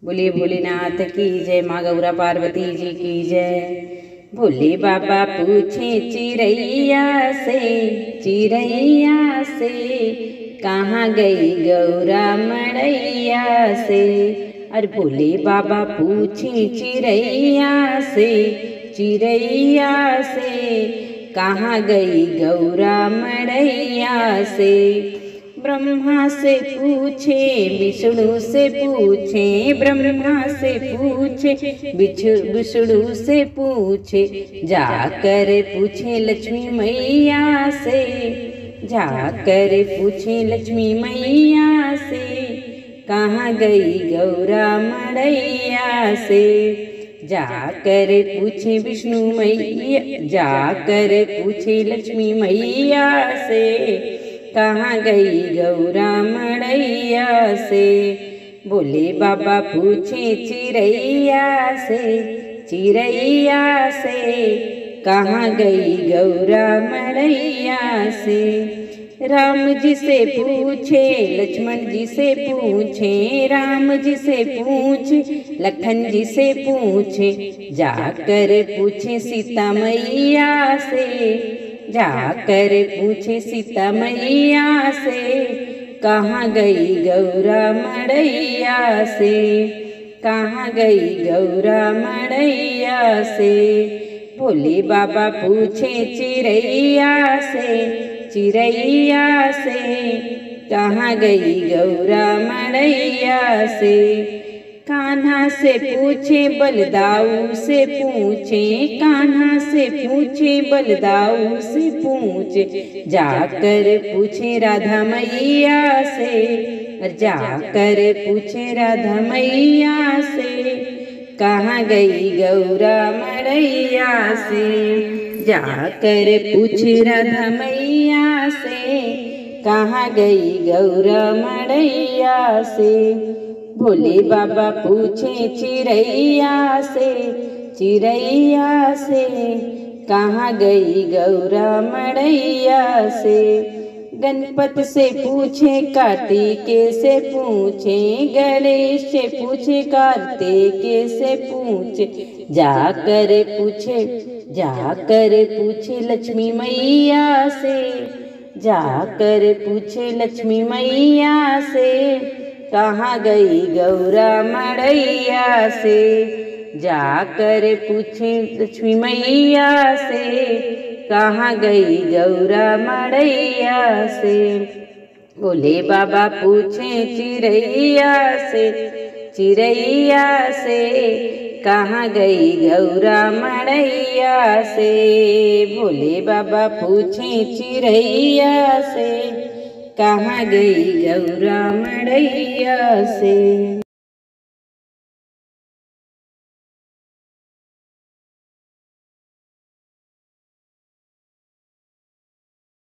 बोलिए भोलेनाथ की जय, माँ गौरा पार्वती जी की जय। भोले बाबा पूछे चिरैया से कहाँ गई गौरा मड़ैया से। अरे भोले बाबा पूछे चिरैया से कहाँ गई गौरा मड़ैया से। ब्रह्मा से पूछे विष्णु से पूछे, ब्रह्मा से पूछे विष्णु से पूछे, जाकर पूछे लक्ष्मी मैया से, जाकर पूछे लक्ष्मी मैया से कहाँ गई गौरा मड़ैया से। जाकर पूछे विष्णु मैया, जाकर पूछे लक्ष्मी मैया से कहाँ गई गौरा मड़ैया से। भोले बाबा पूछे चिरैया से कहाँ गई गौरा मड़ैया से। राम जी से पूछे लक्ष्मण जी से पूछे, राम जी से पूछे लखन जी से पूछे, जाकर पूछे सीता मैया से, जाकर पूछे सीता मैया से कहाँ गई गौरा मड़ैया से, कहाँ गई गौरा मड़ैया से। भोले बाबा पूछे चिरैया से कहाँ गई गौरा मड़ैया से। कान्हा से पूछे बलदाऊ से पूछे, कान्हा से पूछे बलदाऊ से पूछे, जाकर पूछे राधा मैया से, जाकर पूछे राधा मैया से कहाँ गई गौरा मड़ैया से। जाकर पूछे राधा मैया से कहाँ गई गौरा मड़ैया से। भोले बाबा पूछे चिरैया से कहाँ गई गौरा मड़ैया से। गणपत से पूछे कार्तिके से पूछे, गणेश से पूछे कार्तिके से पूछे, जाकर पूछे लक्ष्मी मैया से, जाकर पूछे लक्ष्मी मैया से कहाँ गई गौरा मड़ैया से। जाकर पूछे लक्ष्मी मैया से कहाँ गई गौरा मड़ैया से। भोले बाबा पूछे चिरैया से कहाँ गई गौरा मड़ैया से। भोले बाबा पूछे चिरैया से कहाँ गई गौरा मड़ैया से।